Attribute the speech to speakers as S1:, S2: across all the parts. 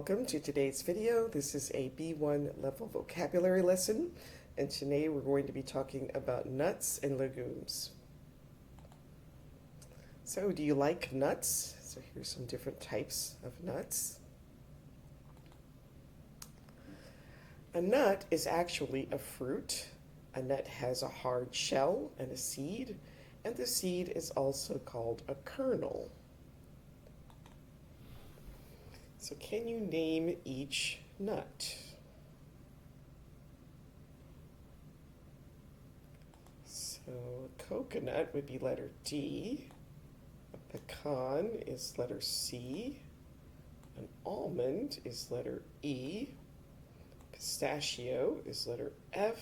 S1: welcome to today's video. This is a B1 level vocabulary lesson, and today we're going to be talking about nuts and legumes. So, do you like nuts? So here's some different types of nuts. A nut is actually a fruit. A nut has a hard shell and a seed, and the seed is also called a kernel. So can you name each nut? So coconut would be letter D. A pecan is letter C. An almond is letter E. Pistachio is letter F.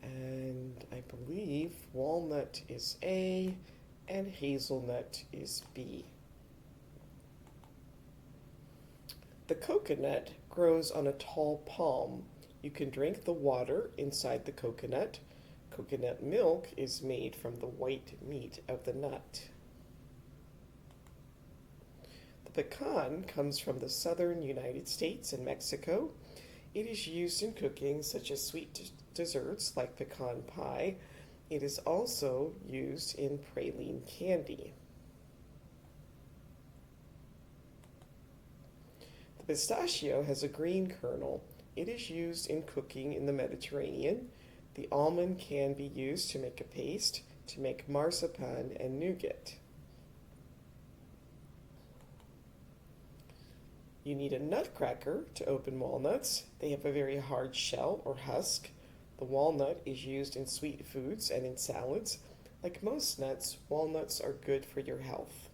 S1: And I believe walnut is A and hazelnut is B. The coconut grows on a tall palm. You can drink the water inside the coconut. Coconut milk is made from the white meat of the nut. The pecan comes from the southern United States and Mexico. It is used in cooking such as sweet desserts like pecan pie. It is also used in praline candy. The pistachio has a green kernel. It is used in cooking in the Mediterranean. The almond can be used to make a paste, to make marzipan and nougat. You need a nutcracker to open walnuts. They have a very hard shell or husk. The walnut is used in sweet foods and in salads. Like most nuts, walnuts are good for your health.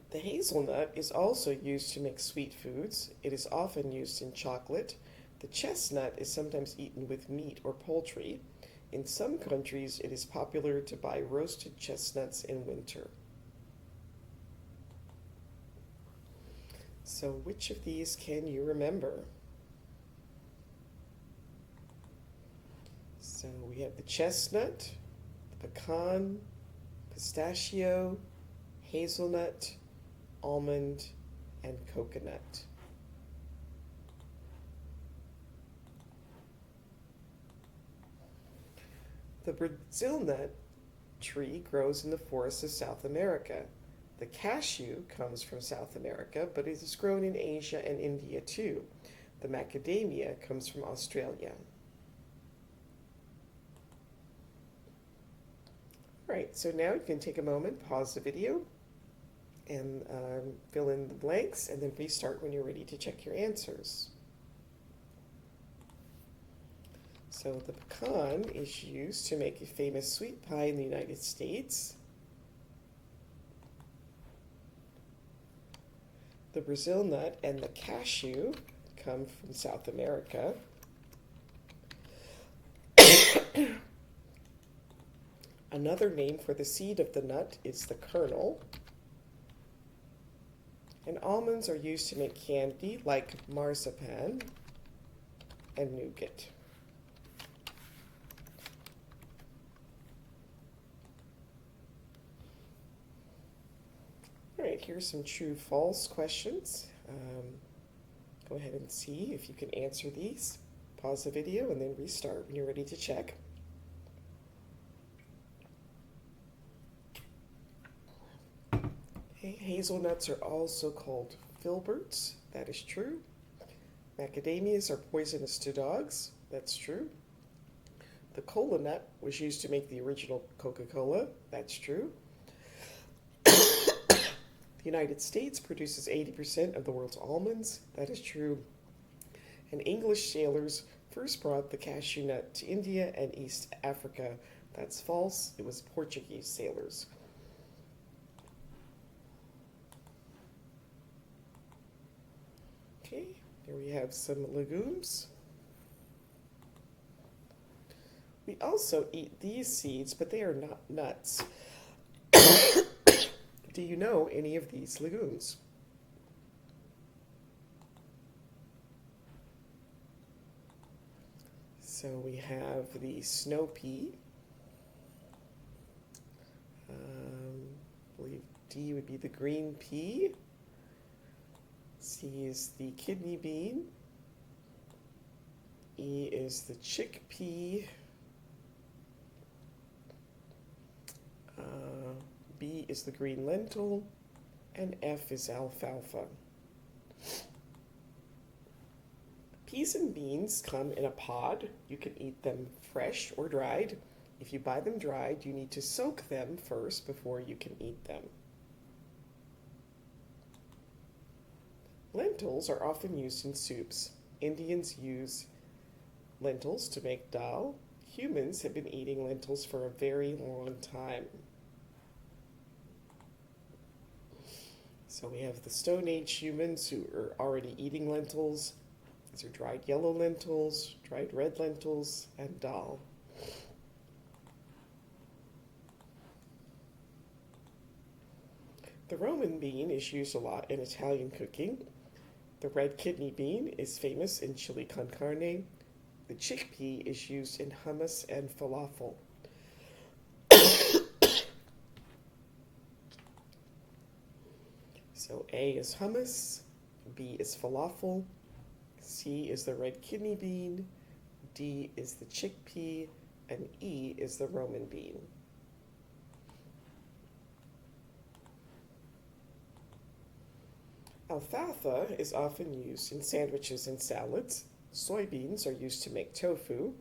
S1: The hazelnut is also used to make sweet foods. It is often used in chocolate. The chestnut is sometimes eaten with meat or poultry. In some countries, it is popular to buy roasted chestnuts in winter. So, which of these can you remember? So, we have the chestnut, the pecan, pistachio, hazelnut, almond, and coconut. The Brazil nut tree grows in the forests of South America. The cashew comes from South America, but it is grown in Asia and India too. The macadamia comes from Australia. All right, so now you can take a moment, pause the video, and fill in the blanks, and then restart when you're ready to check your answers. So the pecan is used to make a famous sweet pie in the United States. The Brazil nut and the cashew come from South America. Another name for the seed of the nut is the kernel. And almonds are used to make candy like marzipan and nougat. All right, here's some true-false questions. Go ahead and see if you can answer these. Pause the video and then restart when you're ready to check. Hazelnuts are also called filberts. That is true. Macadamias are poisonous to dogs. That's true. The cola nut was used to make the original Coca-Cola. That's true. The United States produces 80% of the world's almonds. That is true. And English sailors first brought the cashew nut to India and East Africa. That's false. It was Portuguese sailors. Okay, here we have some legumes. We also eat these seeds, but they are not nuts. Do you know any of these legumes? So we have the snow pea, I believe D would be the green pea. C is the kidney bean. E is the chickpea. B is the green lentil. And F is alfalfa. Peas and beans come in a pod. You can eat them fresh or dried. If you buy them dried, you need to soak them first before you can eat them. Lentils are often used in soups. Indians use lentils to make dal. Humans have been eating lentils for a very long time. So we have the Stone Age humans who are already eating lentils. These are dried yellow lentils, dried red lentils, and dal. The Roman bean is used a lot in Italian cooking. The red kidney bean is famous in chili con carne. The chickpea is used in hummus and falafel. So A is hummus, B is falafel, C is the red kidney bean, D is the chickpea, and E is the Roman bean. Alfalfa is often used in sandwiches and salads. Soybeans are used to make tofu.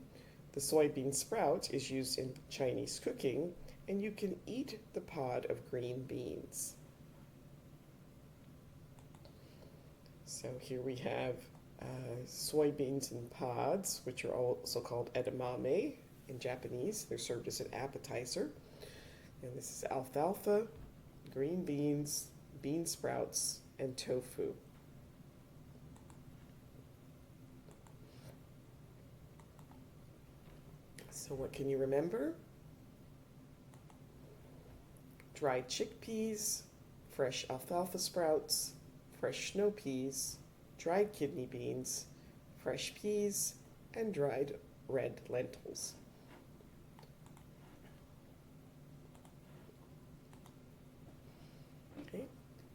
S1: The soybean sprout is used in Chinese cooking, and you can eat the pod of green beans. So here we have soybeans in pods, which are also called edamame in Japanese. They're served as an appetizer. And this is alfalfa, green beans, bean sprouts, and tofu. So what can you remember? Dried chickpeas, fresh alfalfa sprouts, fresh snow peas, dried kidney beans, fresh peas, and dried red lentils. Okay.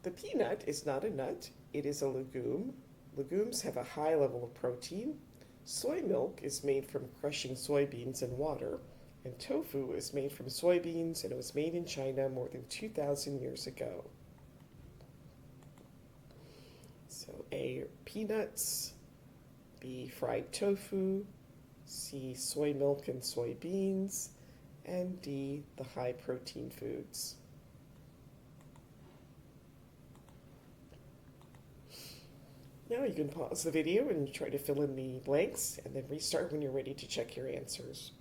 S1: The peanut is not a nut, it is a legume. Legumes have a high level of protein. Soy milk is made from crushing soybeans in water, and tofu is made from soybeans, and it was made in China more than 2,000 years ago. So A, peanuts, B, fried tofu, C, soy milk and soybeans, and D, the high protein foods. Now you can pause the video and try to fill in the blanks, and then restart when you're ready to check your answers.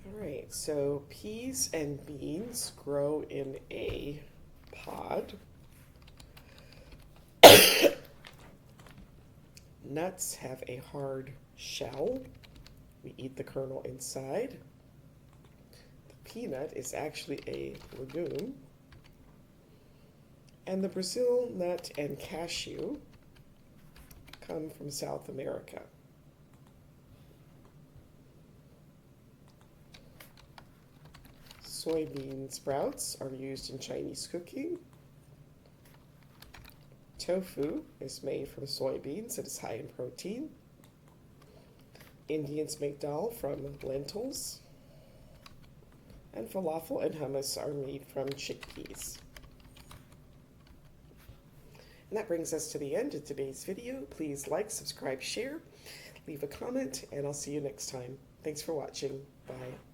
S1: Alright, so peas and beans grow in a pod. Nuts have a hard shell. We eat the kernel inside. Peanut is actually a legume, and the Brazil nut and cashew come from South America. Soybean sprouts are used in Chinese cooking. Tofu is made from soybeans. It is high in protein. Indians make dal from lentils. And falafel and hummus are made from chickpeas. And that brings us to the end of today's video. Please like, subscribe, share, leave a comment, and I'll see you next time. Thanks for watching. Bye.